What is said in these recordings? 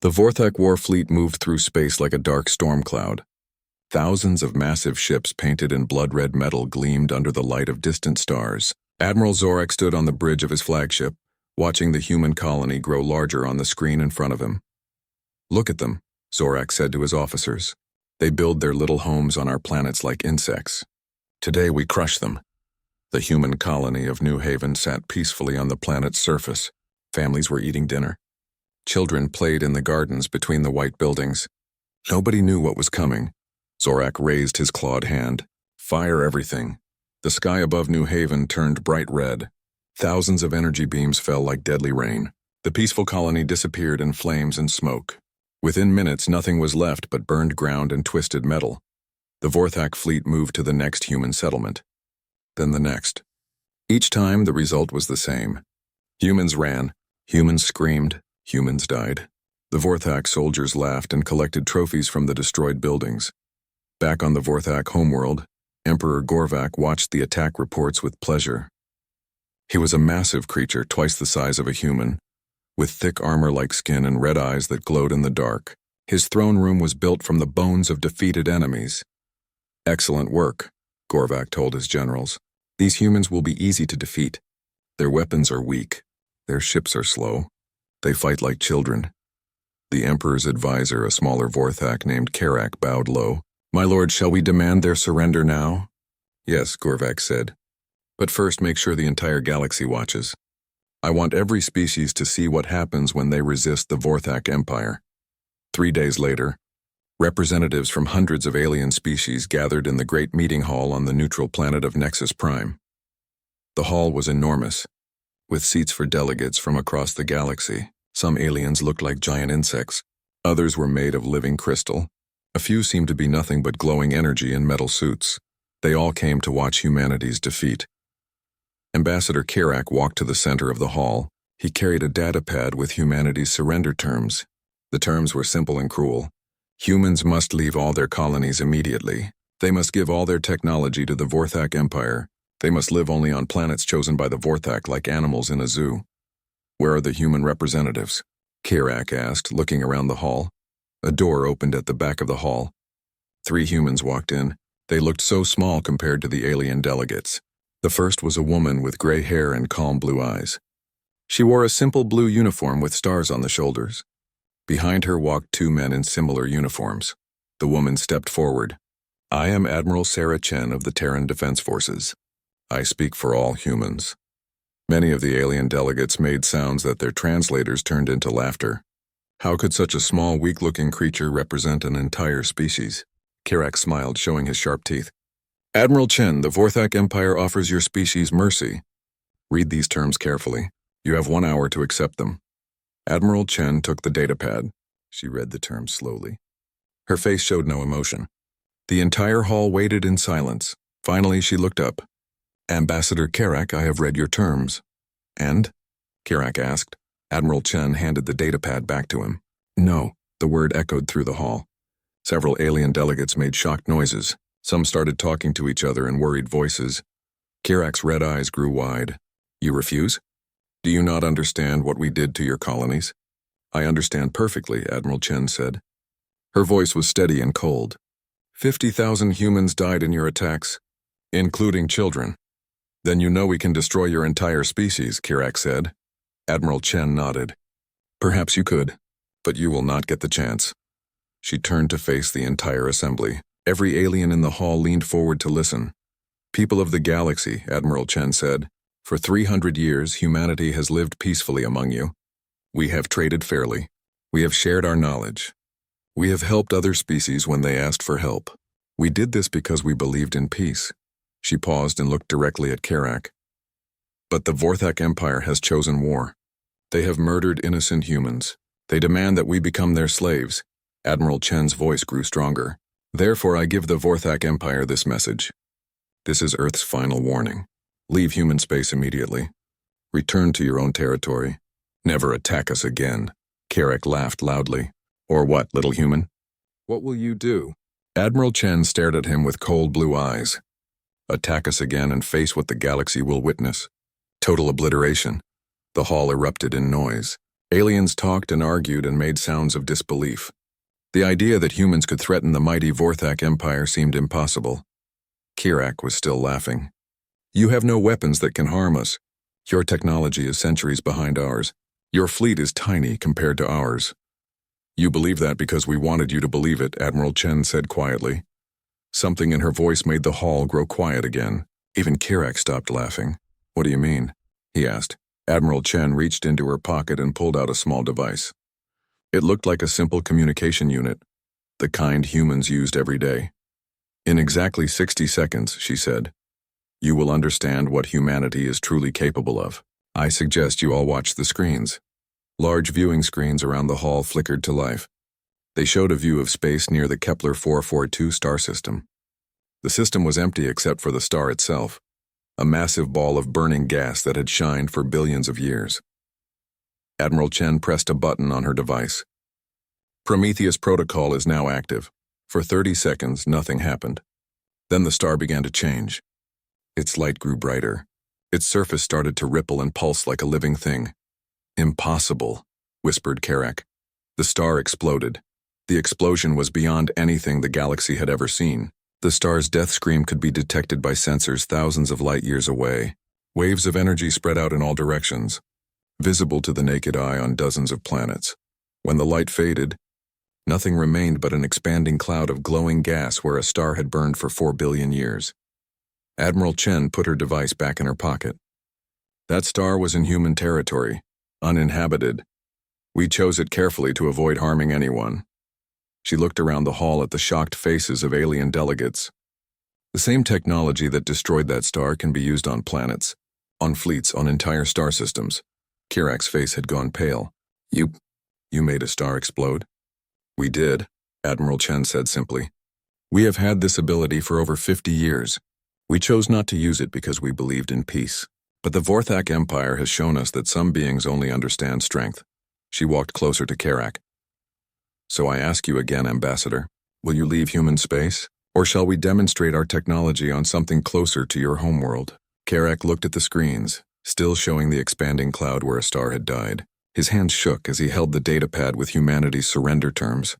The HFY War fleet moved through space like a dark storm cloud. Thousands of massive ships painted in blood-red metal gleamed under the light of distant stars. Admiral Zorak stood on the bridge of his flagship, watching the human colony grow larger on the screen in front of him. "Look at them," Zorak said to his officers. "They build their little homes on our planets like insects. Today we crush them." The human colony of New Haven sat peacefully on the planet's surface. Families were eating dinner. Children played in the gardens between the white buildings. Nobody knew what was coming. Zorak raised his clawed hand. "Fire everything." The sky above New Haven turned bright red. Thousands of energy beams fell like deadly rain. The peaceful colony disappeared in flames and smoke. Within minutes, nothing was left but burned ground and twisted metal. The HFY fleet moved to the next human settlement. Then the next. Each time, the result was the same. Humans ran, humans screamed, humans died. The HFY soldiers laughed and collected trophies from the destroyed buildings. Back on the HFY homeworld, Emperor Gorvak watched the attack reports with pleasure. He was a massive creature, twice the size of a human, with thick armor-like skin and red eyes that glowed in the dark. His throne room was built from the bones of defeated enemies. "Excellent work," Gorvak told his generals. "These humans will be easy to defeat. Their weapons are weak. Their ships are slow. They fight like children." The Emperor's advisor, a smaller HFY named Karak, bowed low. "My lord, shall we demand their surrender now?" "Yes," Gorvak said. "But first make sure the entire galaxy watches. I want every species to see what happens when they resist the HFY Empire." 3 days later, representatives from hundreds of alien species gathered in the great meeting hall on the neutral planet of Nexus Prime. The hall was enormous, with seats for delegates from across the galaxy. Some aliens looked like giant insects. Others were made of living crystal. A few seemed to be nothing but glowing energy in metal suits. They all came to watch humanity's defeat. Ambassador Karak walked to the center of the hall. He carried a datapad with humanity's surrender terms. The terms were simple and cruel. Humans must leave all their colonies immediately. They must give all their technology to the HFY Empire. They must live only on planets chosen by the HFY like animals in a zoo. "Where are the human representatives?" Karak asked, looking around the hall. A door opened at the back of the hall. 3 humans walked in. They looked so small compared to the alien delegates. The first was a woman with gray hair and calm blue eyes. She wore a simple blue uniform with stars on the shoulders. Behind her walked 2 men in similar uniforms. The woman stepped forward. "I am Admiral Sarah Chen of the Terran Defense Forces. I speak for all humans." Many of the alien delegates made sounds that their translators turned into laughter. How could such a small, weak-looking creature represent an entire species? Karak smiled, showing his sharp teeth. "Admiral Chen, the HFY Empire offers your species mercy. Read these terms carefully. You have 1 hour to accept them." Admiral Chen took the datapad. She read the terms slowly. Her face showed no emotion. The entire hall waited in silence. Finally, she looked up. "Ambassador Karak, I have read your terms." "And?" Karak asked. Admiral Chen handed the datapad back to him. "No," the word echoed through the hall. Several alien delegates made shocked noises. Some started talking to each other in worried voices. Karak's red eyes grew wide. "You refuse? Do you not understand what we did to your colonies?" "I understand perfectly," Admiral Chen said. Her voice was steady and cold. 50,000 humans died in your attacks, including children. "Then you know we can destroy your entire species," Karak said. Admiral Chen nodded. "Perhaps you could, but you will not get the chance." She turned to face the entire assembly. Every alien in the hall leaned forward to listen. "People of the galaxy," Admiral Chen said, "for 300 years humanity has lived peacefully among you. We have traded fairly. We have shared our knowledge. We have helped other species when they asked for help. We did this because we believed in peace." She paused and looked directly at Karak. "But the HFY Empire has chosen war. They have murdered innocent humans. They demand that we become their slaves." Admiral Chen's voice grew stronger. "Therefore, I give the HFY Empire this message. This is Earth's final warning. Leave human space immediately. Return to your own territory. Never attack us again." Karak laughed loudly. "Or what, little human? What will you do?" Admiral Chen stared at him with cold blue eyes. "Attack us again and face what the galaxy will witness. Total obliteration." The hall erupted in noise. Aliens talked and argued and made sounds of disbelief. The idea that humans could threaten the mighty Vorthak Empire seemed impossible. Kirak was still laughing. You have no weapons that can harm us. Your technology is centuries behind ours. Your fleet is tiny compared to ours. You believe that because we wanted you to believe it, Admiral Chen said quietly. Something in her voice made the hall grow quiet again. Even Kirak stopped laughing. What do you mean? He asked. Admiral Chen reached into her pocket and pulled out a small device. It looked like a simple communication unit, the kind humans used every day. In exactly 60 seconds, she said, you will understand what humanity is truly capable of. I suggest you all watch the screens. Large viewing screens around the hall flickered to life. They showed a view of space near the Kepler 442 star system. The system was empty except for the star itself, a massive ball of burning gas that had shined for billions of years. Admiral Chen pressed a button on her device. Prometheus protocol is now active. For 30 seconds, nothing happened. Then the star began to change. Its light grew brighter. Its surface started to ripple and pulse like a living thing. Impossible, whispered Kirak. The star exploded. The explosion was beyond anything the galaxy had ever seen. The star's death scream could be detected by sensors thousands of light years away. Waves of energy spread out in all directions, visible to the naked eye on dozens of planets. When the light faded, nothing remained but an expanding cloud of glowing gas where a star had burned for 4 billion years. Admiral Chen put her device back in her pocket. That star was in human territory, uninhabited. We chose it carefully to avoid harming anyone. She looked around the hall at the shocked faces of alien delegates. The same technology that destroyed that star can be used on planets, on fleets, on entire star systems. Kirak's face had gone pale. You made a star explode? We did, Admiral Chen said simply. We have had this ability for over 50 years. We chose not to use it because we believed in peace. But the Vorthak Empire has shown us that some beings only understand strength. She walked closer to Kirak. So I ask you again, Ambassador, will you leave human space? Or shall we demonstrate our technology on something closer to your homeworld? Kirak looked at the screens, still showing the expanding cloud where a star had died. His hands shook as he held the datapad with humanity's surrender terms.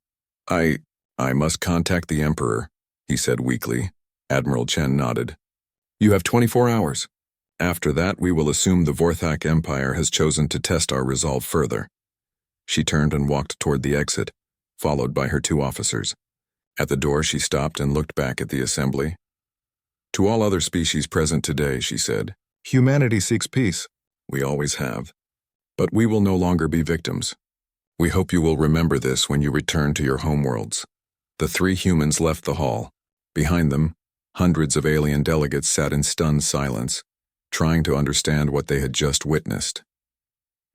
I must contact the Emperor, he said weakly. Admiral Chen nodded. You have 24 hours. After that, we will assume the Vorthak Empire has chosen to test our resolve further. She turned and walked toward the exit, followed by her 2 officers. At the door, she stopped and looked back at the assembly. To all other species present today, she said, humanity seeks peace. We always have. But we will no longer be victims. We hope you will remember this when you return to your homeworlds. The 3 humans left the hall. Behind them, hundreds of alien delegates sat in stunned silence, trying to understand what they had just witnessed.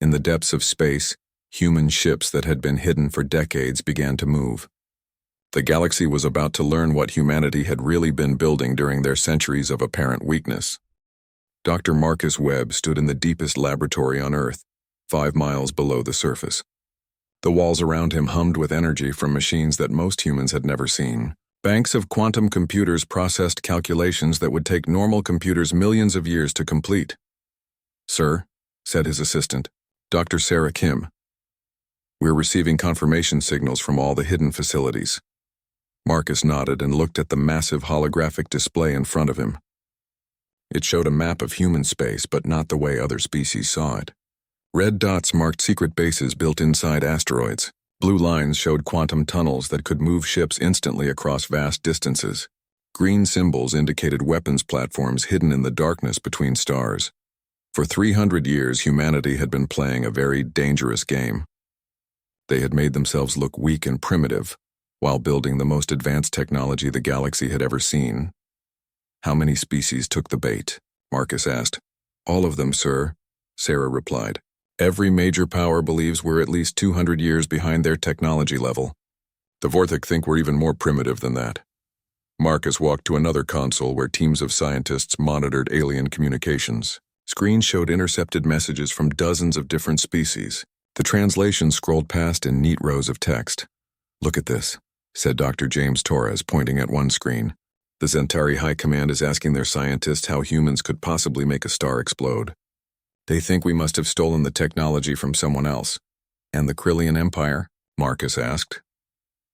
In the depths of space, human ships that had been hidden for decades began to move. The galaxy was about to learn what humanity had really been building during their centuries of apparent weakness. Dr. Marcus Webb stood in the deepest laboratory on Earth, 5 miles below the surface. The walls around him hummed with energy from machines that most humans had never seen. Banks of quantum computers processed calculations that would take normal computers millions of years to complete. Sir, said his assistant, Dr. Sarah Kim. We're receiving confirmation signals from all the hidden facilities. Marcus nodded and looked at the massive holographic display in front of him. It showed a map of human space, but not the way other species saw it. Red dots marked secret bases built inside asteroids. Blue lines showed quantum tunnels that could move ships instantly across vast distances. Green symbols indicated weapons platforms hidden in the darkness between stars. For 300 years, humanity had been playing a very dangerous game. They had made themselves look weak and primitive, while building the most advanced technology the galaxy had ever seen. How many species took the bait? Marcus asked. All of them, sir, Sarah replied. Every major power believes we're at least 200 years behind their technology level. The Vorthak think we're even more primitive than that. Marcus walked to another console where teams of scientists monitored alien communications. Screens showed intercepted messages from dozens of different species. The translation scrolled past in neat rows of text. Look at this, said Dr. James Torres, pointing at one screen. The Zentari High Command is asking their scientists how humans could possibly make a star explode. They think we must have stolen the technology from someone else. And the Krillian Empire? Marcus asked.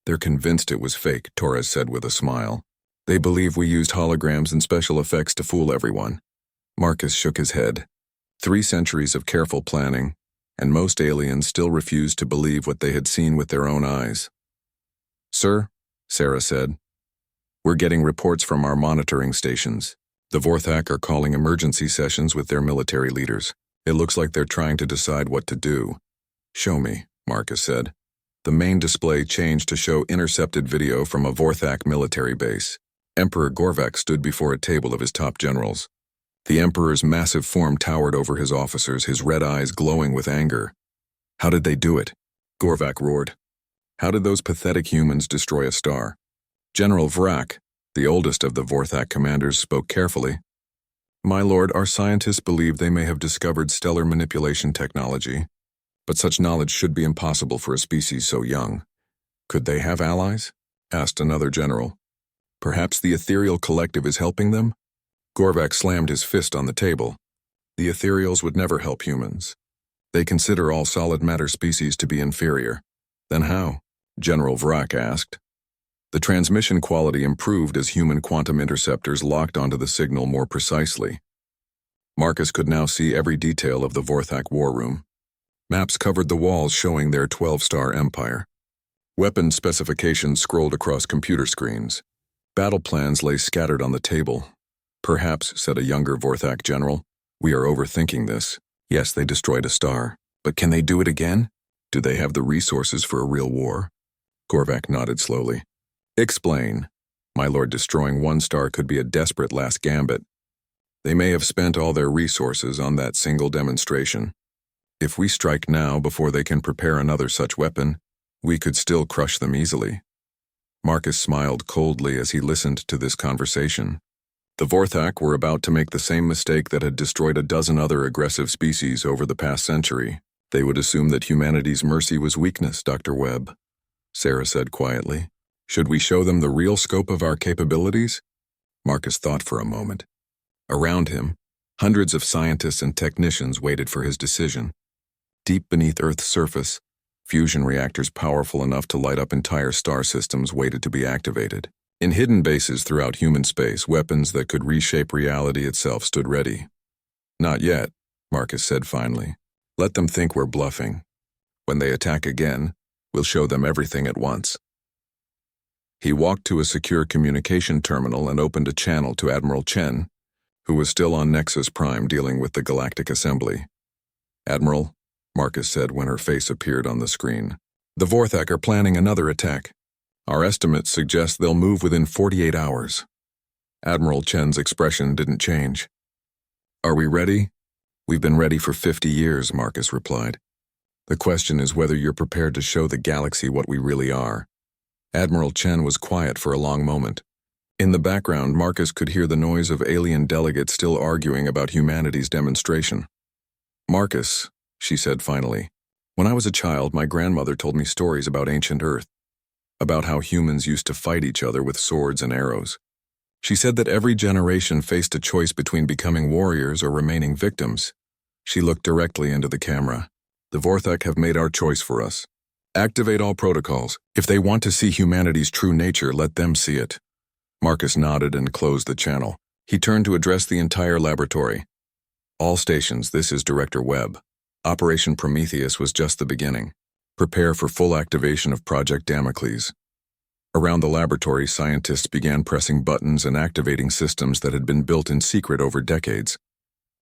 They're convinced it was fake, Torres said with a smile. They believe we used holograms and special effects to fool everyone. Marcus shook his head. 3 centuries of careful planning, and most aliens still refused to believe what they had seen with their own eyes. Sir, Sarah said, we're getting reports from our monitoring stations. The Vorthak are calling emergency sessions with their military leaders. It looks like they're trying to decide what to do. Show me, Marcus said. The main display changed to show intercepted video from a Vorthak military base. Emperor Gorvak stood before a table of his top generals. The Emperor's massive form towered over his officers, his red eyes glowing with anger. How did they do it? Gorvak roared. How did those pathetic humans destroy a star? General Vrak, the oldest of the Vorthak commanders, spoke carefully. My lord, our scientists believe they may have discovered stellar manipulation technology, but such knowledge should be impossible for a species so young. Could they have allies? Asked another general. Perhaps the ethereal collective is helping them? Gorvak slammed his fist on the table. The ethereals would never help humans. They consider all solid matter species to be inferior. Then how? General Vrak asked. The transmission quality improved as human quantum interceptors locked onto the signal more precisely. Marcus could now see every detail of the Vorthak war room. Maps covered the walls showing their 12-star empire. Weapon specifications scrolled across computer screens. Battle plans lay scattered on the table. Perhaps, said a younger Vorthak general, we are overthinking this. Yes, they destroyed a star. But can they do it again? Do they have the resources for a real war? Gorvak nodded slowly. Explain. My lord, destroying one star could be a desperate last gambit. They may have spent all their resources on that single demonstration. If we strike now before they can prepare another such weapon, we could still crush them easily. Marcus smiled coldly as he listened to this conversation. The Vorthak were about to make the same mistake that had destroyed a dozen other aggressive species over the past century. They would assume that humanity's mercy was weakness, Dr. Webb, Sarah said quietly. Should we show them the real scope of our capabilities? Marcus thought for a moment. Around him, hundreds of scientists and technicians waited for his decision. Deep beneath Earth's surface, fusion reactors powerful enough to light up entire star systems waited to be activated. In hidden bases throughout human space, weapons that could reshape reality itself stood ready. Not yet, Marcus said finally. Let them think we're bluffing. When they attack again, we'll show them everything at once. He walked to a secure communication terminal and opened a channel to Admiral Chen, who was still on Nexus Prime dealing with the Galactic Assembly. Admiral, Marcus said when her face appeared on the screen. The Vorthak are planning another attack. Our estimates suggest they'll move within 48 hours. Admiral Chen's expression didn't change. Are we ready? We've been ready for 50 years, Marcus replied. The question is whether you're prepared to show the galaxy what we really are. Admiral Chen was quiet for a long moment. In the background, Marcus could hear the noise of alien delegates still arguing about humanity's demonstration. Marcus, she said finally, when I was a child, my grandmother told me stories about ancient Earth, about how humans used to fight each other with swords and arrows. She said that every generation faced a choice between becoming warriors or remaining victims. She looked directly into the camera. The Vorthak have made our choice for us. Activate all protocols. If they want to see humanity's true nature, let them see it. Marcus nodded and closed the channel. He turned to address the entire laboratory. All stations, this is Director Webb. Operation Prometheus was just the beginning. Prepare for full activation of Project Damocles. Around the laboratory, scientists began pressing buttons and activating systems that had been built in secret over decades.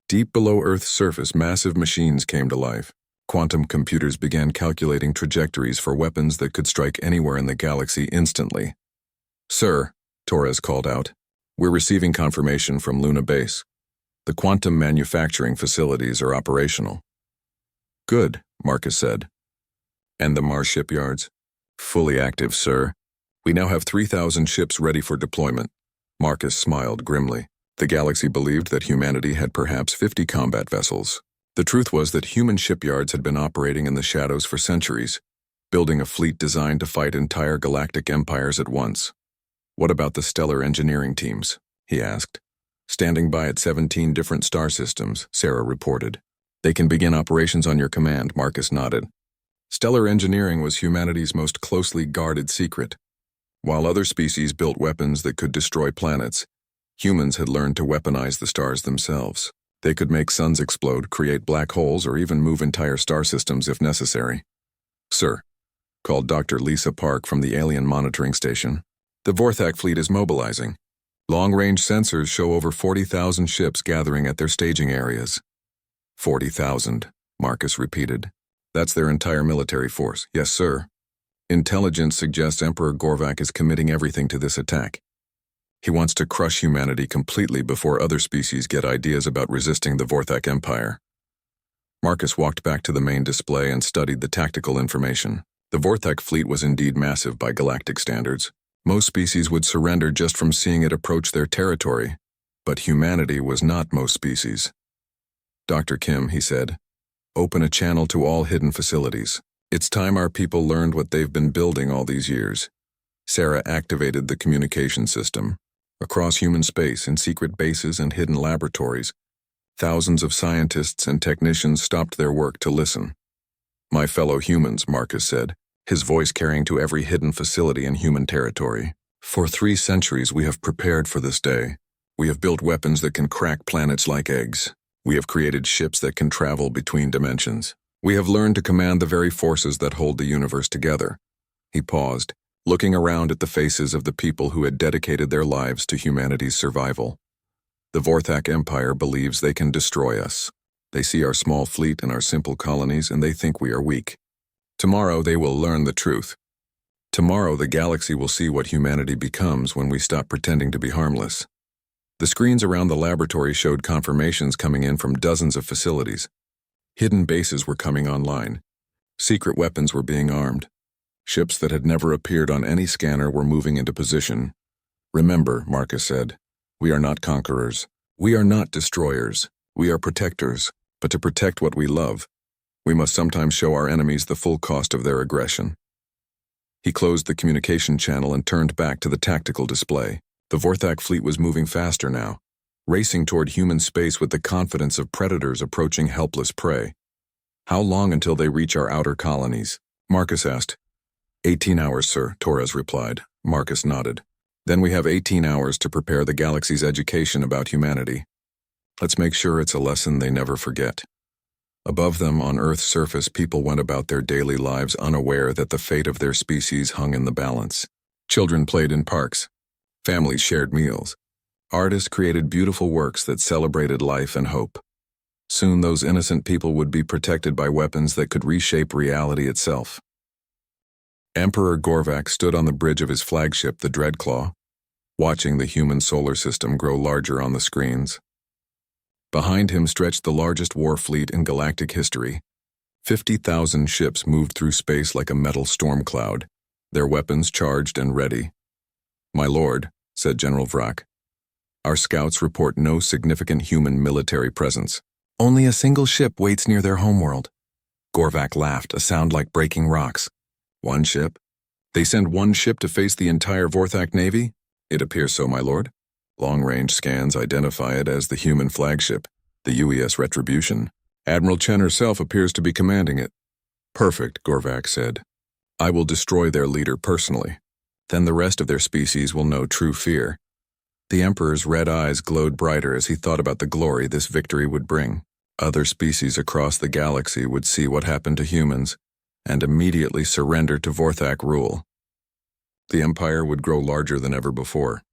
Deep below Earth's surface, massive machines came to life. Quantum computers began calculating trajectories for weapons that could strike anywhere in the galaxy instantly. Sir, Torres called out, we're receiving confirmation from Luna Base. The quantum manufacturing facilities are operational. Good, Marcus said. And the Mars shipyards? Fully active, sir. We now have 3,000 ships ready for deployment. Marcus smiled grimly. The galaxy believed that humanity had perhaps 50 combat vessels. The truth was that human shipyards had been operating in the shadows for centuries, building a fleet designed to fight entire galactic empires at once. What about the stellar engineering teams? He asked. Standing by at 17 different star systems, Sarah reported. They can begin operations on your command, Marcus nodded. Stellar engineering was humanity's most closely guarded secret. While other species built weapons that could destroy planets, humans had learned to weaponize the stars themselves. They could make suns explode, create black holes, or even move entire star systems if necessary. "Sir," called Dr. Lisa Park from the alien monitoring station, "the Vorthak fleet is mobilizing. Long-range sensors show over 40,000 ships gathering at their staging areas." 40,000, Marcus repeated. "That's their entire military force." "Yes, sir. Intelligence suggests Emperor Gorvak is committing everything to this attack. He wants to crush humanity completely before other species get ideas about resisting the Vorthak Empire." Marcus walked back to the main display and studied the tactical information. The Vorthak fleet was indeed massive by galactic standards. Most species would surrender just from seeing it approach their territory, but humanity was not most species. "Dr. Kim," he said, "open a channel to all hidden facilities. It's time our people learned what they've been building all these years." Sarah activated the communication system. Across human space, in secret bases and hidden laboratories, thousands of scientists and technicians stopped their work to listen. "My fellow humans," Marcus said, his voice carrying to every hidden facility in human territory. "For 3 centuries we have prepared for this day. We have built weapons that can crack planets like eggs. We have created ships that can travel between dimensions. We have learned to command the very forces that hold the universe together." He paused, looking around at the faces of the people who had dedicated their lives to humanity's survival. "The Vorthak Empire believes they can destroy us. They see our small fleet and our simple colonies, and they think we are weak. Tomorrow they will learn the truth. Tomorrow the galaxy will see what humanity becomes when we stop pretending to be harmless." The screens around the laboratory showed confirmations coming in from dozens of facilities. Hidden bases were coming online. Secret weapons were being armed. Ships that had never appeared on any scanner were moving into position. "Remember," Marcus said, "we are not conquerors. We are not destroyers. We are protectors. But to protect what we love, we must sometimes show our enemies the full cost of their aggression." He closed the communication channel and turned back to the tactical display. The Vorthak fleet was moving faster now, racing toward human space with the confidence of predators approaching helpless prey. "How long until they reach our outer colonies?" Marcus asked. 18 hours, sir," Torres replied. Marcus nodded. "Then we have 18 hours to prepare the galaxy's education about humanity. Let's make sure it's a lesson they never forget." Above them, on Earth's surface, people went about their daily lives unaware that the fate of their species hung in the balance. Children played in parks. Families shared meals. Artists created beautiful works that celebrated life and hope. Soon those innocent people would be protected by weapons that could reshape reality itself. Emperor Gorvak stood on the bridge of his flagship, the Dreadclaw, watching the human solar system grow larger on the screens. Behind him stretched the largest war fleet in galactic history. 50,000 ships moved through space like a metal storm cloud, their weapons charged and ready. "My lord," said General Vrak, "our scouts report no significant human military presence. Only a single ship waits near their homeworld." Gorvak laughed, a sound like breaking rocks. "One ship? They send one ship to face the entire Vorthak Navy?" "It appears so, my lord. Long-range scans identify it as the human flagship, the UES Retribution. Admiral Chen herself appears to be commanding it." "Perfect," Gorvak said. "I will destroy their leader personally. Then the rest of their species will know true fear." The Emperor's red eyes glowed brighter as he thought about the glory this victory would bring. Other species across the galaxy would see what happened to humans and immediately surrender to Vorthak rule. The Empire would grow larger than ever before.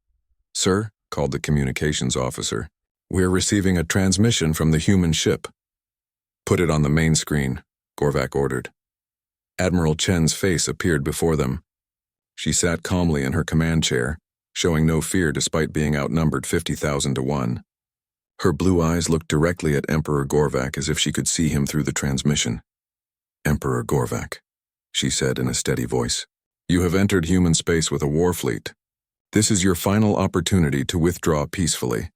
"Sir," called the communications officer, "we're receiving a transmission from the human ship." "Put it on the main screen," Gorvak ordered. Admiral Chen's face appeared before them. She sat calmly in her command chair, showing no fear despite being outnumbered 50,000 to 1. Her blue eyes looked directly at Emperor Gorvak as if she could see him through the transmission. "Emperor Gorvak," she said in a steady voice, "you have entered human space with a war fleet. This is your final opportunity to withdraw peacefully."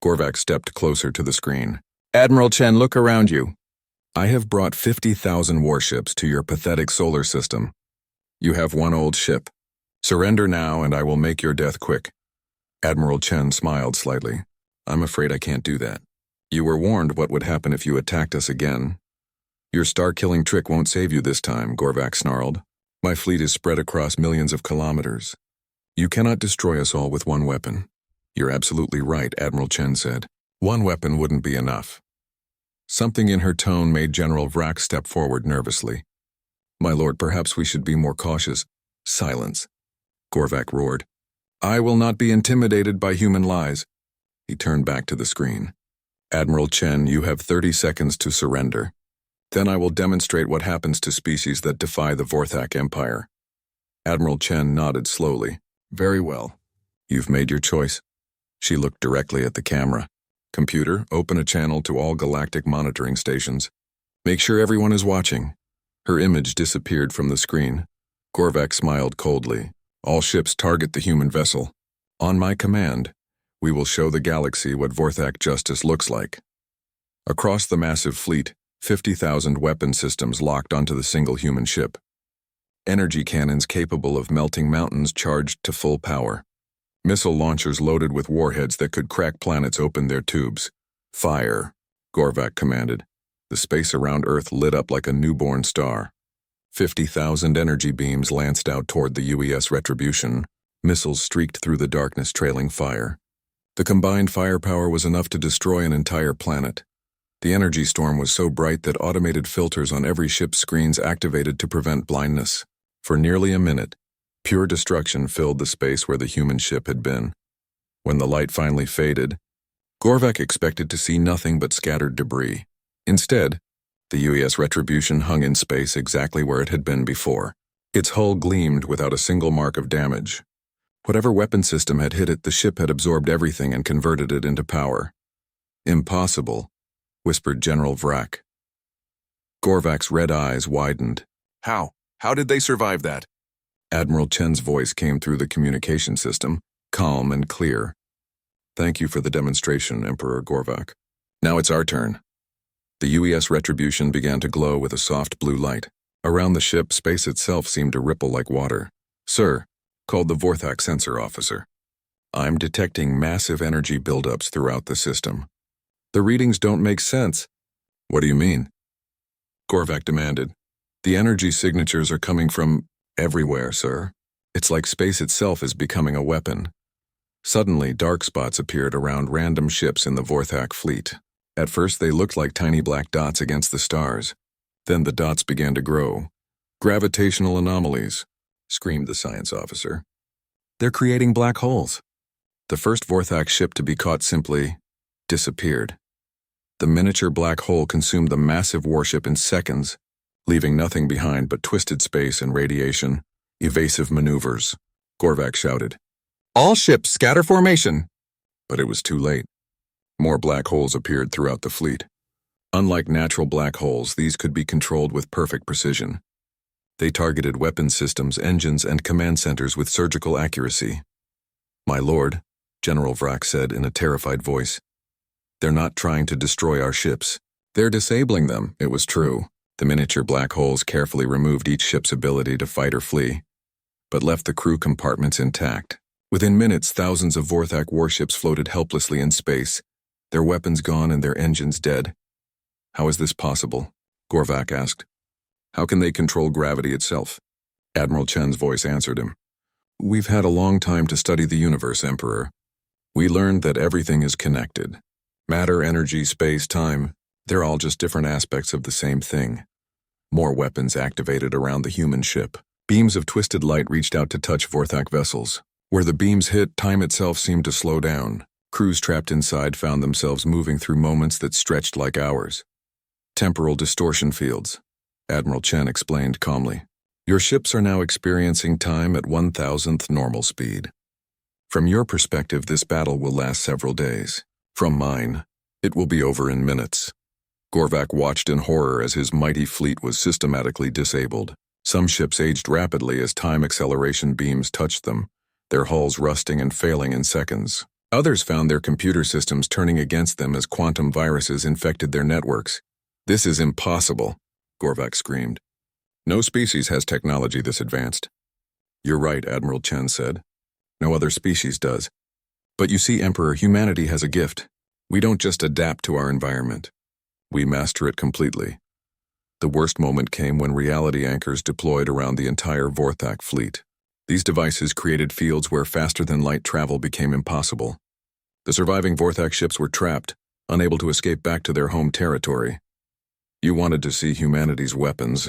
Gorvak stepped closer to the screen. "Admiral Chen, look around you. I have brought 50,000 warships to your pathetic solar system. You have one old ship. Surrender now and I will make your death quick." Admiral Chen smiled slightly. "I'm afraid I can't do that. You were warned what would happen if you attacked us again. Your star-killing trick won't save you this time, Gorvak snarled. My fleet is spread across millions of kilometers. You cannot destroy us all with one weapon. You're absolutely right, Admiral Chen said. One weapon wouldn't be enough. Something in her tone made General Vrak step forward nervously. My lord, perhaps we should be more cautious. Silence, Gorvak roared. I will not be intimidated by human lies. He turned back to the screen. Admiral Chen, you have 30 seconds to surrender. Then I will demonstrate what happens to species that defy the Vorthak Empire. Admiral Chen nodded slowly. Very well. You've made your choice. She looked directly at the camera. Computer, open a channel to all galactic monitoring stations. Make sure everyone is watching. Her image disappeared from the screen. Gorvak smiled coldly. All ships target the human vessel. On my command, we will show the galaxy what Vorthak justice looks like. Across the massive fleet, 50,000 weapon systems locked onto the single human ship. Energy cannons capable of melting mountains charged to full power. Missile launchers loaded with warheads that could crack planets open their tubes. Fire, Gorvak commanded. The space around Earth lit up like a newborn star. 50,000 energy beams lanced out toward the UES Retribution. Missiles streaked through the darkness trailing fire. The combined firepower was enough to destroy an entire planet. The energy storm was so bright that automated filters on every ship's screens activated to prevent blindness. For nearly a minute, pure destruction filled the space where the human ship had been. When the light finally faded, Gorvak expected to see nothing but scattered debris. Instead, the UES Retribution hung in space exactly where it had been before. Its hull gleamed without a single mark of damage. Whatever weapon system had hit it, the ship had absorbed everything and converted it into power. Impossible, whispered General Vrak. Gorvak's red eyes widened. How? How did they survive that? Admiral Chen's voice came through the communication system, calm and clear. Thank you for the demonstration, Emperor Gorvak. Now it's our turn. The UES Retribution began to glow with a soft blue light. Around the ship, space itself seemed to ripple like water. Sir, called the Vorthak sensor officer. I'm detecting massive energy buildups throughout the system. The readings don't make sense. What do you mean? Gorvak demanded. The energy signatures are coming from everywhere, sir. It's like space itself is becoming a weapon. Suddenly, dark spots appeared around random ships in the Vorthak fleet. At first, they looked like tiny black dots against the stars. Then the dots began to grow. Gravitational anomalies, screamed the science officer. They're creating black holes. The first Vorthak ship to be caught simply disappeared. The miniature black hole consumed the massive warship in seconds, leaving nothing behind but twisted space and radiation. Evasive maneuvers, Gorvak shouted. All ships scatter formation! But it was too late. More black holes appeared throughout the fleet. Unlike natural black holes, these could be controlled with perfect precision. They targeted weapon systems, engines, and command centers with surgical accuracy. My lord, General Vrak said in a terrified voice. They're not trying to destroy our ships. They're disabling them, it was true. The miniature black holes carefully removed each ship's ability to fight or flee, but left the crew compartments intact. Within minutes, thousands of Vorthak warships floated helplessly in space, their weapons gone and their engines dead. How is this possible? Gorvak asked. How can they control gravity itself? Admiral Chen's voice answered him. We've had a long time to study the universe, Emperor. We learned that everything is connected. Matter, energy, space, time, they're all just different aspects of the same thing. More weapons activated around the human ship. Beams of twisted light reached out to touch Vorthak vessels. Where the beams hit, time itself seemed to slow down. Crews trapped inside found themselves moving through moments that stretched like hours. Temporal distortion fields, Admiral Chen explained calmly. Your ships are now experiencing time at 1,000th normal speed. From your perspective, this battle will last several days. From mine, it will be over in minutes. Gorvak watched in horror as his mighty fleet was systematically disabled. Some ships aged rapidly as time acceleration beams touched them, their hulls rusting and failing in seconds. Others found their computer systems turning against them as quantum viruses infected their networks. This is impossible, Gorvak screamed. No species has technology this advanced. You're right, Admiral Chen said. No other species does. But you see, Emperor, humanity has a gift. We don't just adapt to our environment. We master it completely. The worst moment came when reality anchors deployed around the entire Vorthak fleet. These devices created fields where faster-than-light travel became impossible. The surviving Vorthak ships were trapped, unable to escape back to their home territory. "You wanted to see humanity's weapons,"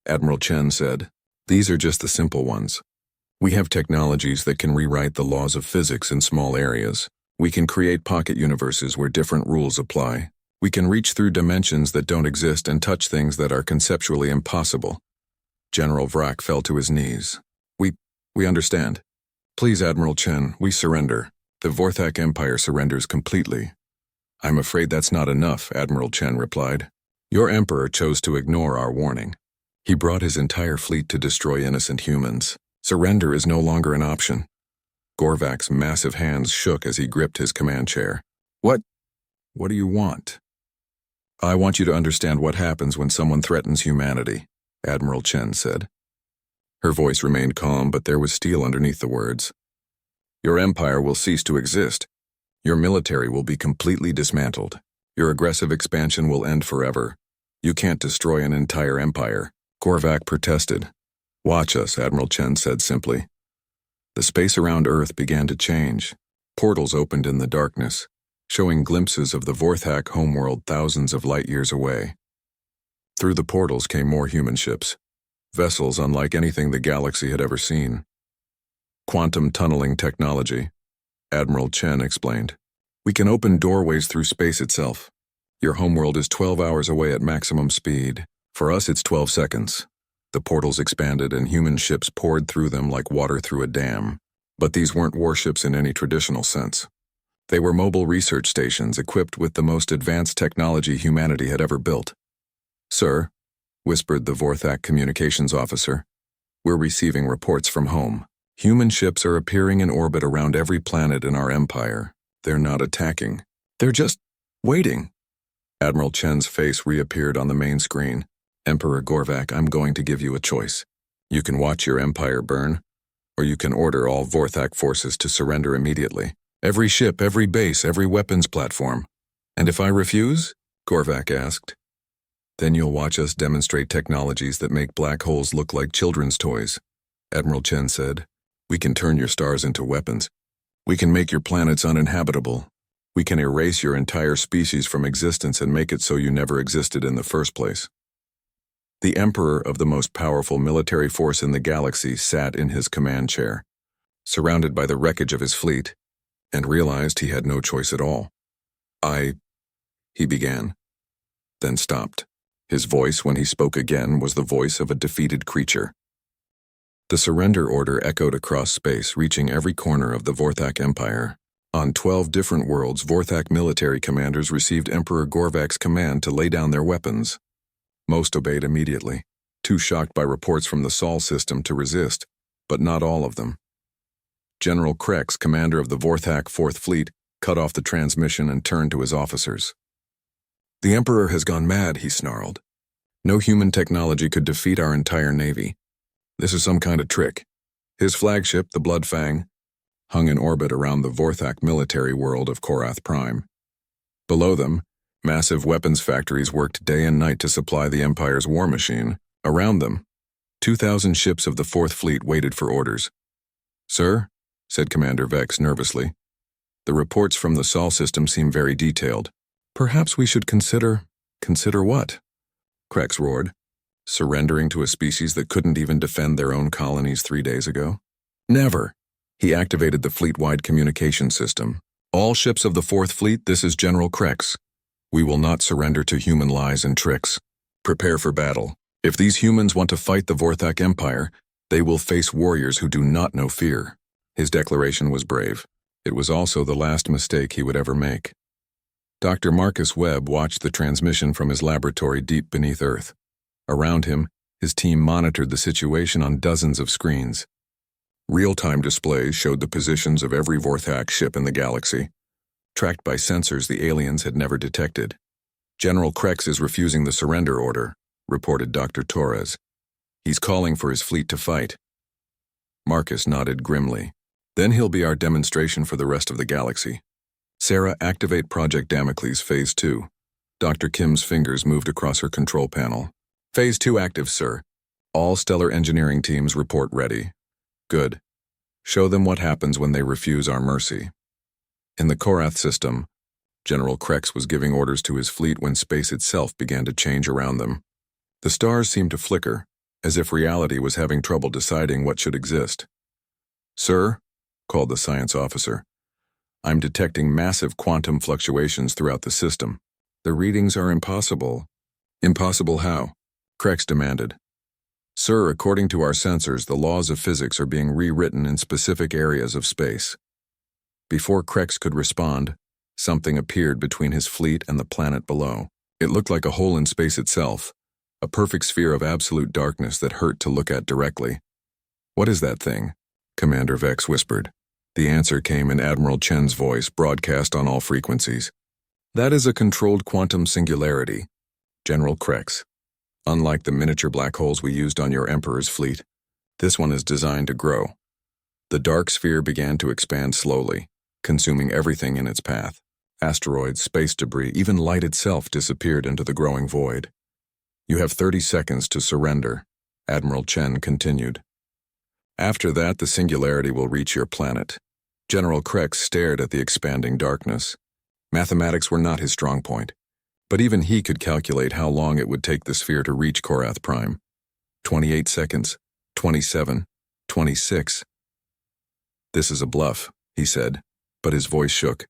Admiral Chen said. "These are just the simple ones. We have technologies that can rewrite the laws of physics in small areas. We can create pocket universes where different rules apply. We can reach through dimensions that don't exist and touch things that are conceptually impossible." General Vrak fell to his knees. We understand. Please, Admiral Chen, we surrender. The Vorthak Empire surrenders completely." "I'm afraid that's not enough," Admiral Chen replied. "Your Emperor chose to ignore our warning. He brought his entire fleet to destroy innocent humans. Surrender is no longer an option." Gorvak's massive hands shook as he gripped his command chair. What do you want?" "I want you to understand what happens when someone threatens humanity," Admiral Chen said. Her voice remained calm, but there was steel underneath the words. "Your empire will cease to exist. Your military will be completely dismantled. Your aggressive expansion will end forever. You can't destroy an entire empire." Gorvak protested. "Watch us," Admiral Chen said simply. The space around Earth began to change. Portals opened in the darkness, showing glimpses of the Vorthak homeworld thousands of light years away. Through the portals came more human ships, vessels unlike anything the galaxy had ever seen. "Quantum tunneling technology," Admiral Chen explained. "We can open doorways through space itself. Your homeworld is 12 hours away at maximum speed. For us, it's 12 seconds. The portals expanded and human ships poured through them like water through a dam. But these weren't warships in any traditional sense. They were mobile research stations equipped with the most advanced technology humanity had ever built. "Sir," whispered the Vorthak communications officer, "we're receiving reports from home. Human ships are appearing in orbit around every planet in our empire. They're not attacking. They're just waiting." Admiral Chen's face reappeared on the main screen. "Emperor Gorvak, I'm going to give you a choice. You can watch your empire burn, or you can order all Vorthak forces to surrender immediately. Every ship, every base, every weapons platform. And if I refuse?" Gorvak asked. "Then you'll watch us demonstrate technologies that make black holes look like children's toys," Admiral Chen said. "We can turn your stars into weapons. We can make your planets uninhabitable. We can erase your entire species from existence and make it so you never existed in the first place." The Emperor of the most powerful military force in the galaxy sat in his command chair, surrounded by the wreckage of his fleet, and realized he had no choice at all. He began, then stopped. His voice, when he spoke again, was the voice of a defeated creature. The surrender order echoed across space, reaching every corner of the Vorthak Empire. On 12 different worlds, Vorthak military commanders received Emperor Gorvak's command to lay down their weapons. Most obeyed immediately, too shocked by reports from the Sol system to resist, but not all of them. General Krex, commander of the Vorthak 4th Fleet, cut off the transmission and turned to his officers. "The Emperor has gone mad," he snarled. "No human technology could defeat our entire navy. This is some kind of trick." His flagship, the Bloodfang, hung in orbit around the Vorthak military world of Korath Prime. Below them, massive weapons factories worked day and night to supply the Empire's war machine. Around them, 2,000 ships of the 4th Fleet waited for orders. "Sir," said Commander Vex nervously, "the reports from the Sol system seem very detailed. Perhaps we should consider what?" Krex roared. "Surrendering to a species that couldn't even defend their own colonies 3 days ago? Never!" He activated the fleet-wide communication system. "All ships of the 4th Fleet, this is General Krex. We will not surrender to human lies and tricks. Prepare for battle. If these humans want to fight the Vorthak Empire, they will face warriors who do not know fear." His declaration was brave. It was also the last mistake he would ever make. Dr. Marcus Webb watched the transmission from his laboratory deep beneath Earth. Around him, his team monitored the situation on dozens of screens. Real-time displays showed the positions of every Vorthak ship in the galaxy, tracked by sensors the aliens had never detected. "General Krex is refusing the surrender order," reported Dr. Torres. "He's calling for his fleet to fight." Marcus nodded grimly. "Then he'll be our demonstration for the rest of the galaxy. Sarah, activate Project Damocles Phase 2. Dr. Kim's fingers moved across her control panel. Phase 2 active, sir. All stellar engineering teams report ready. Good. Show them what happens when they refuse our mercy. In the Korath system, General Krex was giving orders to his fleet when space itself began to change around them. The stars seemed to flicker, as if reality was having trouble deciding what should exist. Sir, called the science officer, I'm detecting massive quantum fluctuations throughout the system. The readings are impossible. Impossible how? Krex demanded. Sir, according to our sensors, the laws of physics are being rewritten in specific areas of space. Before Krex could respond, something appeared between his fleet and the planet below. It looked like a hole in space itself, a perfect sphere of absolute darkness that hurt to look at directly. What is that thing? Commander Vex whispered. The answer came in Admiral Chen's voice, broadcast on all frequencies. That is a controlled quantum singularity, General Krex. Unlike the miniature black holes we used on your Emperor's fleet, this one is designed to grow. The dark sphere began to expand slowly, consuming everything in its path. Asteroids, space debris, even light itself disappeared into the growing void. You have 30 seconds to surrender, Admiral Chen continued. After that, the singularity will reach your planet. General Krex stared at the expanding darkness. Mathematics were not his strong point, but even he could calculate how long it would take the sphere to reach Korath Prime. 28 seconds, 27, 26. This is a bluff, he said, but his voice shook.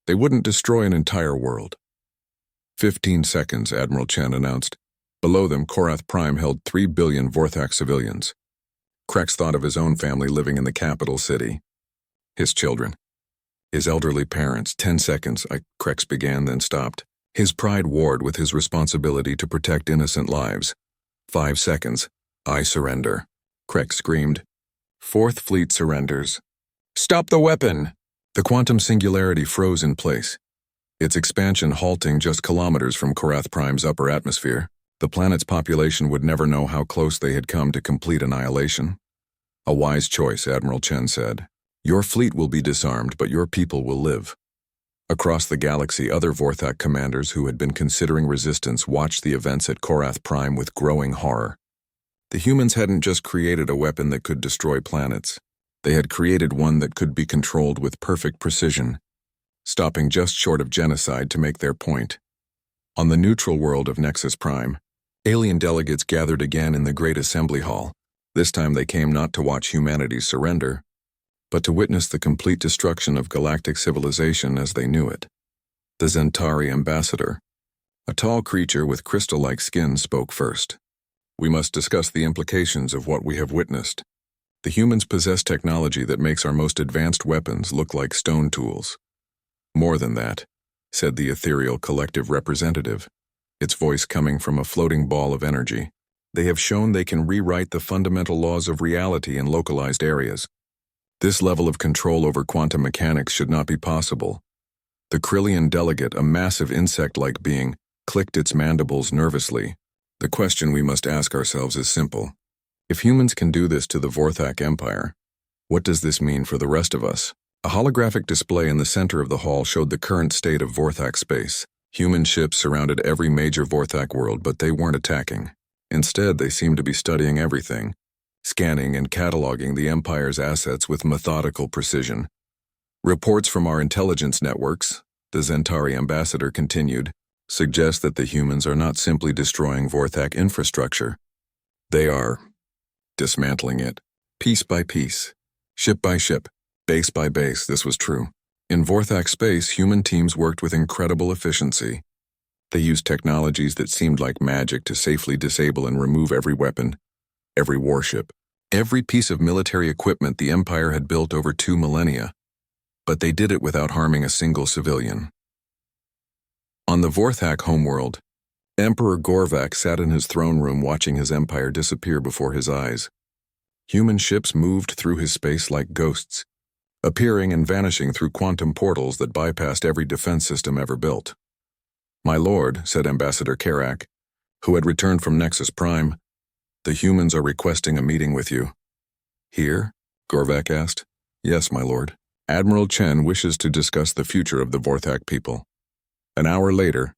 They wouldn't destroy an entire world. 15 seconds, Admiral Chen announced. Below them, Korath Prime held 3 billion Vorthak civilians. Krex thought of his own family living in the capital city. His children. His elderly parents. 10 seconds, Krex began, then stopped. His pride warred with his responsibility to protect innocent lives. 5 seconds. I surrender. Krex screamed. Fourth Fleet surrenders. Stop the weapon! The quantum singularity froze in place, its expansion halting just kilometers from Korath Prime's upper atmosphere. The planet's population would never know how close they had come to complete annihilation. A wise choice, Admiral Chen said. Your fleet will be disarmed, but your people will live. Across the galaxy, other Vorthak commanders who had been considering resistance watched the events at Korath Prime with growing horror. The humans hadn't just created a weapon that could destroy planets. They had created one that could be controlled with perfect precision, stopping just short of genocide to make their point. On the neutral world of Nexus Prime, alien delegates gathered again in the Great Assembly Hall. This time they came not to watch humanity surrender, but to witness the complete destruction of galactic civilization as they knew it. The Zentari ambassador, a tall creature with crystal-like skin, spoke first. We must discuss the implications of what we have witnessed. The humans possess technology that makes our most advanced weapons look like stone tools. More than that, said the ethereal collective representative, its voice coming from a floating ball of energy. They have shown they can rewrite the fundamental laws of reality in localized areas. This level of control over quantum mechanics should not be possible. The Krillian delegate, a massive insect-like being, clicked its mandibles nervously. The question we must ask ourselves is simple. If humans can do this to the Vorthak Empire, what does this mean for the rest of us? A holographic display in the center of the hall showed the current state of Vorthak space. Human ships surrounded every major Vorthak world, but they weren't attacking. Instead, they seemed to be studying everything, scanning and cataloging the Empire's assets with methodical precision. Reports from our intelligence networks, the Zentari ambassador continued, suggest that the humans are not simply destroying Vorthak infrastructure. They are dismantling it, piece by piece, ship by ship, base by base. This was true. In Vorthak space, human teams worked with incredible efficiency. They used technologies that seemed like magic to safely disable and remove every weapon, every warship, every piece of military equipment the Empire had built over 2 millennia. But they did it without harming a single civilian. On the Vorthak homeworld, Emperor Gorvak sat in his throne room watching his empire disappear before his eyes. Human ships moved through his space like ghosts, appearing and vanishing through quantum portals that bypassed every defense system ever built. My lord, said Ambassador Karak, who had returned from Nexus Prime, the humans are requesting a meeting with you. Here? Gorvak asked. Yes, my lord. Admiral Chen wishes to discuss the future of the Vorthak people. An hour later,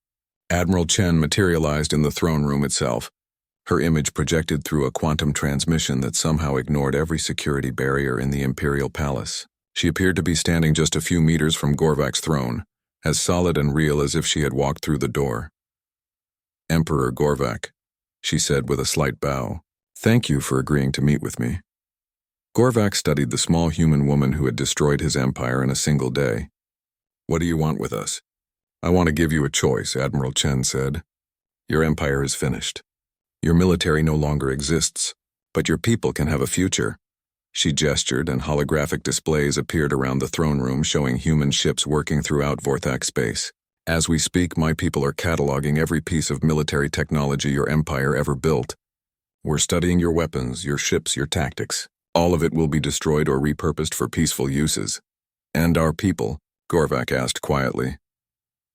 Admiral Chen materialized in the throne room itself. her image projected through a quantum transmission that somehow ignored every security barrier in the Imperial Palace. She appeared to be standing just a few meters from Gorvak's throne, as solid and real as if she had walked through the door. "Emperor Gorvak," she said with a slight bow, "thank you for agreeing to meet with me." Gorvak studied the small human woman who had destroyed his empire in a single day. "What do you want with us?" "I want to give you a choice," Admiral Chen said. "Your empire is finished. Your military no longer exists, but your people can have a future." She gestured, and holographic displays appeared around the throne room showing human ships working throughout Vorthak space. "As we speak, my people are cataloging every piece of military technology your empire ever built. We're studying your weapons, your ships, your tactics. All of it will be destroyed or repurposed for peaceful uses." "And our people?" Gorvak asked quietly.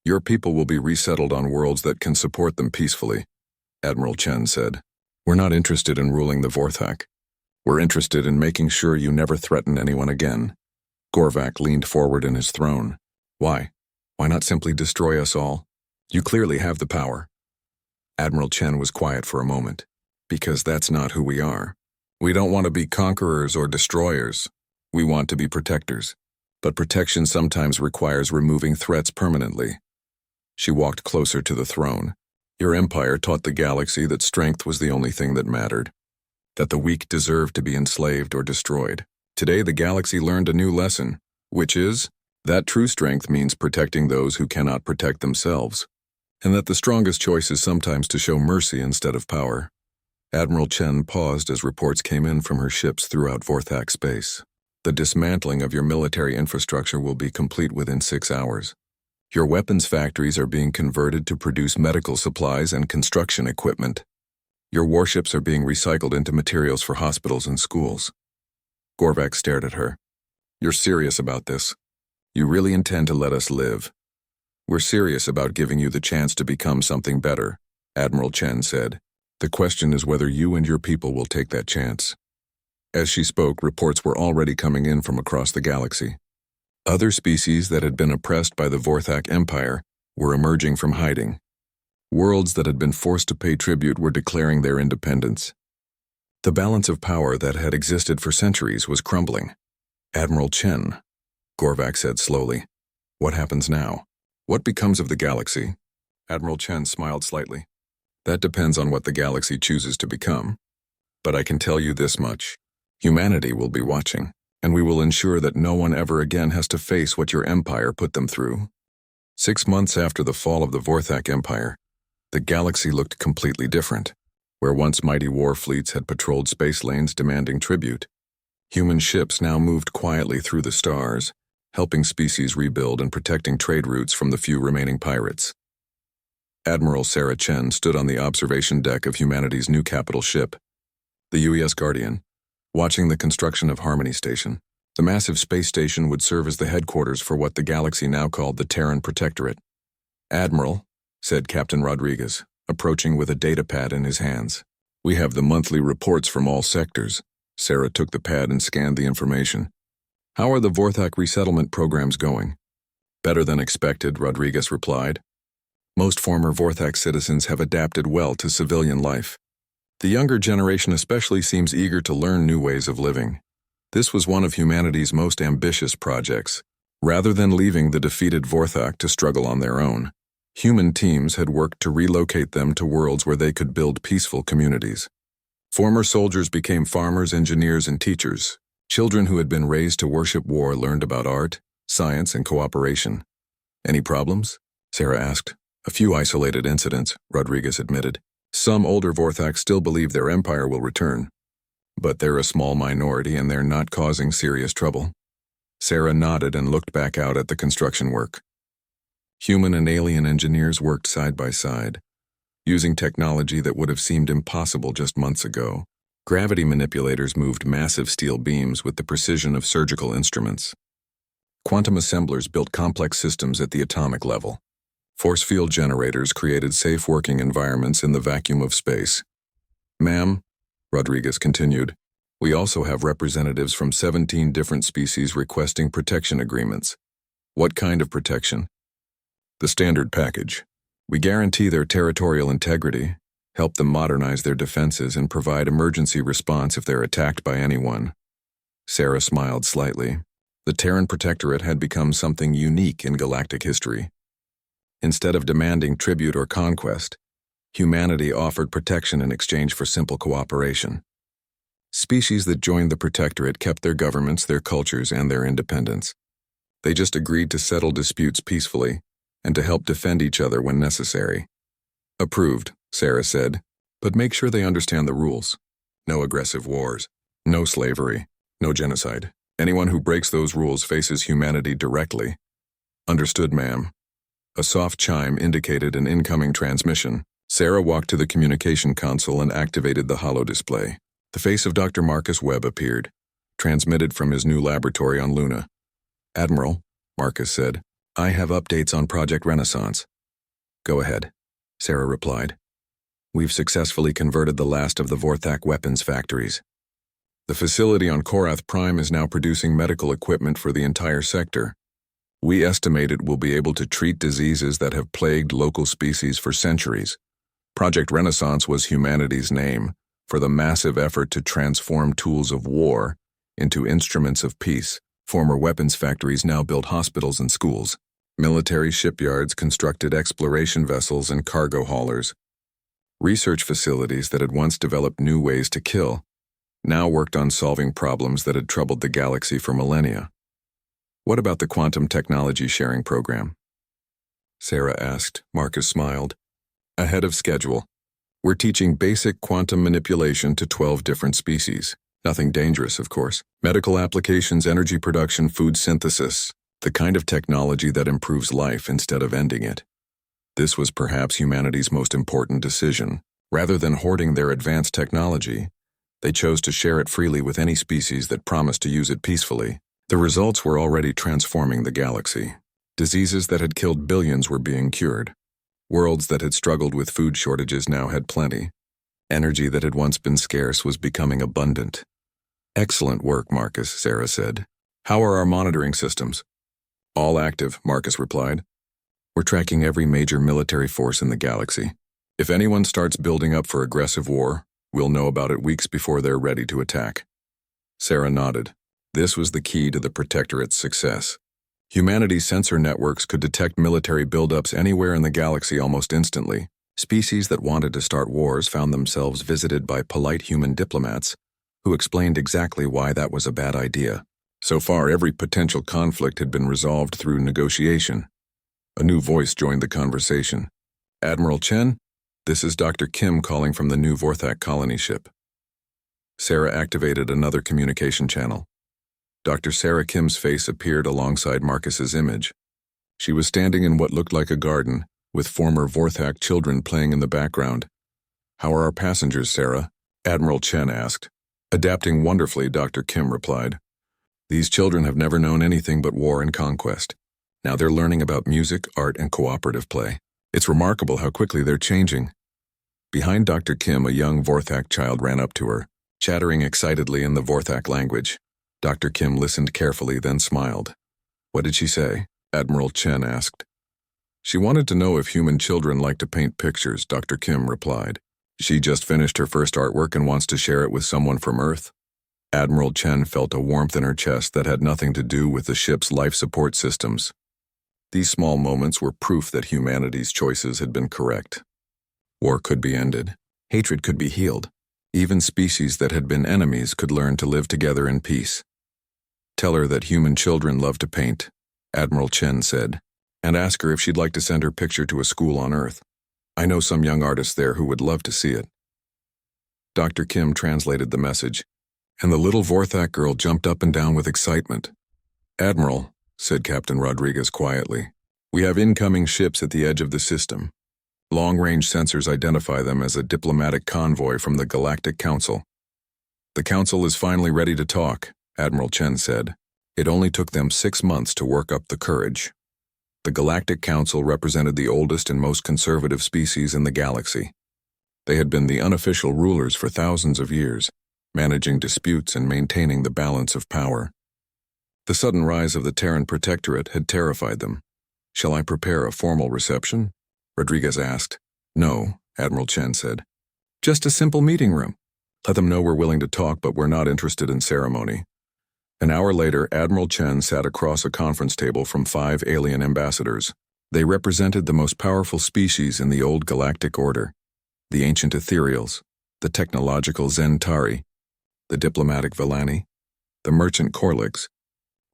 "Your people will be resettled on worlds that can support them peacefully," Admiral Chen said. "We're not interested in ruling the Vorthak. We're interested in making sure you never threaten anyone again." Gorvak leaned forward in his throne. "Why? Why not simply destroy us all? You clearly have the power." Admiral Chen was quiet for a moment. "Because that's not who we are. We don't want to be conquerors or destroyers. We want to be protectors. But protection sometimes requires removing threats permanently." She walked closer to the throne. "Your empire taught the galaxy that strength was the only thing that mattered, that the weak deserved to be enslaved or destroyed. Today the galaxy learned a new lesson, which is that true strength means protecting those who cannot protect themselves, and that the strongest choice is sometimes to show mercy instead of power." Admiral Chen paused as reports came in from her ships throughout Vorthak space. "The dismantling of your military infrastructure will be complete within 6 hours. Your weapons factories are being converted to produce medical supplies and construction equipment. Your warships are being recycled into materials for hospitals and schools." Gorvak stared at her. "You're serious about this? You really intend to let us live?" "We're serious about giving you the chance to become something better," Admiral Chen said. "The question is whether you and your people will take that chance." As she spoke, reports were already coming in from across the galaxy. Other species that had been oppressed by the Vorthak Empire were emerging from hiding. Worlds that had been forced to pay tribute were declaring their independence. The balance of power that had existed for centuries was crumbling. "Admiral Chen," Gorvak said slowly, "what happens now? What becomes of the galaxy?" Admiral Chen smiled slightly. "That depends on what the galaxy chooses to become. But I can tell you this much. Humanity will be watching, and we will ensure that no one ever again has to face what your empire put them through." 6 months after the fall of the Vorthak Empire, the galaxy looked completely different. Where once mighty war fleets had patrolled space lanes demanding tribute, human ships now moved quietly through the stars, helping species rebuild and protecting trade routes from the few remaining pirates. Admiral Sarah Chen stood on the observation deck of humanity's new capital ship, the UES Guardian, watching the construction of Harmony Station. The massive space station would serve as the headquarters for what the galaxy now called the Terran Protectorate. "Admiral," said Captain Rodriguez, approaching with a datapad in his hands. "We have the monthly reports from all sectors." Sarah took the pad and scanned the information. "How are the Vorthak resettlement programs going?" "Better than expected," Rodriguez replied. "Most former Vorthak citizens have adapted well to civilian life. The younger generation especially seems eager to learn new ways of living. This was one of humanity's most ambitious projects. Rather than leaving the defeated Vorthak to struggle on their own, human teams had worked to relocate them to worlds where they could build peaceful communities. Former soldiers became farmers, engineers, and teachers. Children who had been raised to worship war learned about art, science, and cooperation. "Any problems?" Sarah asked. "A few isolated incidents," Rodriguez admitted. "Some older Vorthak still believe their empire will return. But they're a small minority and they're not causing serious trouble." Sarah nodded and looked back out at the construction work. Human and alien engineers worked side by side, using technology that would have seemed impossible just months ago. Gravity manipulators moved massive steel beams with the precision of surgical instruments. Quantum assemblers built complex systems at the atomic level. Force field generators created safe working environments in the vacuum of space. "Ma'am," Rodriguez continued, "we also have representatives from 17 different species requesting protection agreements." "What kind of protection?" "The standard package. We guarantee their territorial integrity, help them modernize their defenses, and provide emergency response if they're attacked by anyone. Sarah smiled slightly. The Terran Protectorate had become something unique in galactic history. Instead of demanding tribute or conquest, humanity offered protection in exchange for simple cooperation. Species that joined the Protectorate kept their governments, their cultures, and their independence. They just agreed to settle disputes peacefully and to help defend each other when necessary. Approved, Sarah said, but make sure they understand the rules. No aggressive wars, no slavery, no genocide. Anyone who breaks those rules faces humanity directly. Understood, ma'am. A soft chime indicated an incoming transmission. Sarah walked to the communication console and activated the holo-display. The face of Dr. Marcus Webb appeared, transmitted from his new laboratory on Luna. Admiral, Marcus said, I have updates on Project Renaissance. Go ahead, Sarah replied. We've successfully converted the last of the Vorthak weapons factories. The facility on Korath Prime is now producing medical equipment for the entire sector. We estimate it will be able to treat diseases that have plagued local species for centuries. Project Renaissance was humanity's name for the massive effort to transform tools of war into instruments of peace. Former weapons factories now build hospitals and schools. Military shipyards constructed exploration vessels and cargo haulers. Research facilities that had once developed new ways to kill now worked on solving problems that had troubled the galaxy for millennia. What about the quantum technology sharing program? Sarah asked. Marcus smiled. Ahead of schedule. We're teaching basic quantum manipulation to 12 different species. Nothing dangerous, of course. Medical applications, energy production, food synthesis. The kind of technology that improves life instead of ending it. This was perhaps humanity's most important decision. Rather than hoarding their advanced technology, they chose to share it freely with any species that promised to use it peacefully. The results were already transforming the galaxy. Diseases that had killed billions were being cured. Worlds that had struggled with food shortages now had plenty. Energy that had once been scarce was becoming abundant. Excellent work, Marcus, Sarah said. How are our monitoring systems? All active, Marcus replied. We're tracking every major military force in the galaxy. If anyone starts building up for aggressive war, we'll know about it weeks before they're ready to attack. Sarah nodded. This was the key to the Protectorate's success. Humanity's sensor networks could detect military buildups anywhere in the galaxy almost instantly. Species that wanted to start wars found themselves visited by polite human diplomats who explained exactly why that was a bad idea. So far, every potential conflict had been resolved through negotiation. A new voice joined the conversation. Admiral Chen, this is Dr. Kim calling from the new Vorthak colony ship. Sarah activated another communication channel. Dr. Sarah Kim's face appeared alongside Marcus's image. She was standing in what looked like a garden, with former Vorthak children playing in the background. How are our passengers, Sarah? Admiral Chen asked. Adapting wonderfully, Dr. Kim replied. These children have never known anything but war and conquest. Now they're learning about music, art, and cooperative play. It's remarkable how quickly they're changing. Behind Dr. Kim, a young Vorthak child ran up to her, chattering excitedly in the Vorthak language. Dr. Kim listened carefully, then smiled. What did she say? Admiral Chen asked. She wanted to know if human children like to paint pictures, Dr. Kim replied. She just finished her first artwork and wants to share it with someone from Earth. Admiral Chen felt a warmth in her chest that had nothing to do with the ship's life support systems. These small moments were proof that humanity's choices had been correct. War could be ended. Hatred could be healed. Even species that had been enemies could learn to live together in peace. Tell her that human children love to paint, Admiral Chen said, and ask her if she'd like to send her picture to a school on Earth. I know some young artists there who would love to see it. Dr. Kim translated the message, and the little Vorthak girl jumped up and down with excitement. Admiral, said Captain Rodriguez quietly, we have incoming ships at the edge of the system. Long-range sensors identify them as a diplomatic convoy from the Galactic Council. The Council is finally ready to talk, Admiral Chen said. It only took them 6 months to work up the courage. The Galactic Council represented the oldest and most conservative species in the galaxy. They had been the unofficial rulers for thousands of years, managing disputes and maintaining the balance of power. The sudden rise of the Terran Protectorate had terrified them. Shall I prepare a formal reception? Rodriguez asked. No, Admiral Chen said. Just a simple meeting room. Let them know we're willing to talk, but we're not interested in ceremony. An hour later, Admiral Chen sat across a conference table from 5 alien ambassadors. They represented the most powerful species in the old galactic order: the ancient ethereals, the technological Zentari, the diplomatic Villani, the merchant Korliks,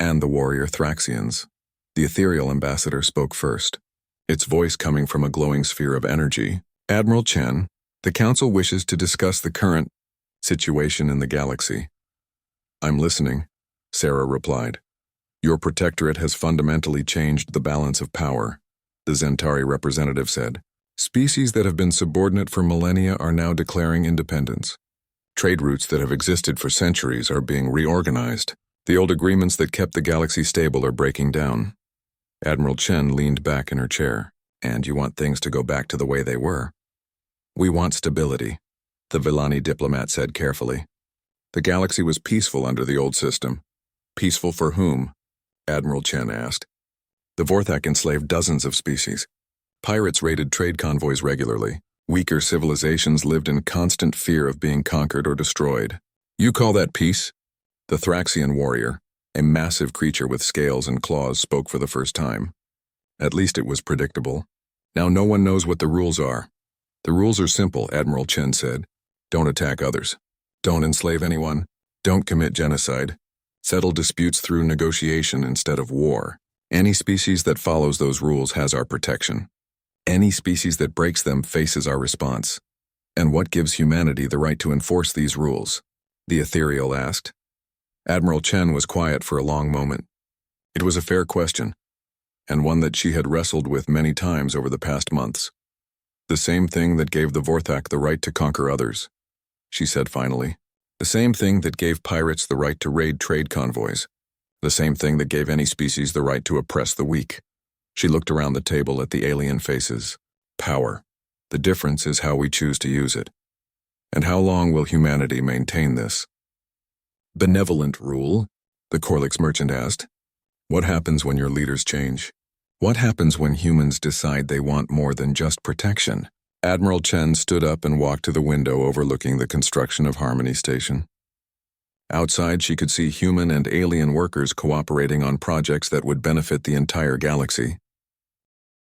and the warrior Thraxians. The ethereal ambassador spoke first, its voice coming from a glowing sphere of energy. Admiral Chen, the Council wishes to discuss the current situation in the galaxy. I'm listening, Sarah replied. Your protectorate has fundamentally changed the balance of power, the Zentari representative said. Species that have been subordinate for millennia are now declaring independence. Trade routes that have existed for centuries are being reorganized. The old agreements that kept the galaxy stable are breaking down. Admiral Chen leaned back in her chair. And you want things to go back to the way they were? We want stability, the Villani diplomat said carefully. The galaxy was peaceful under the old system. Peaceful for whom? Admiral Chen asked. The Vorthak enslaved dozens of species. Pirates raided trade convoys regularly. Weaker civilizations lived in constant fear of being conquered or destroyed. You call that peace? The Thraxian warrior, a massive creature with scales and claws, spoke for the first time. At least it was predictable. Now no one knows what the rules are. The rules are simple, Admiral Chen said. Don't attack others. Don't enslave anyone. Don't commit genocide. Settle disputes through negotiation instead of war. Any species that follows those rules has our protection. Any species that breaks them faces our response. And what gives humanity the right to enforce these rules? The ethereal asked. Admiral Chen was quiet for a long moment. It was a fair question, and one that she had wrestled with many times over the past months. The same thing that gave the Vorthak the right to conquer others, she said finally. The same thing that gave pirates the right to raid trade convoys. The same thing that gave any species the right to oppress the weak. She looked around the table at the alien faces. Power. The difference is how we choose to use it. And how long will humanity maintain this? Benevolent rule? The Korliks merchant asked. What happens when your leaders change? What happens when humans decide they want more than just protection? Admiral Chen stood up and walked to the window overlooking the construction of Harmony Station. Outside, she could see human and alien workers cooperating on projects that would benefit the entire galaxy.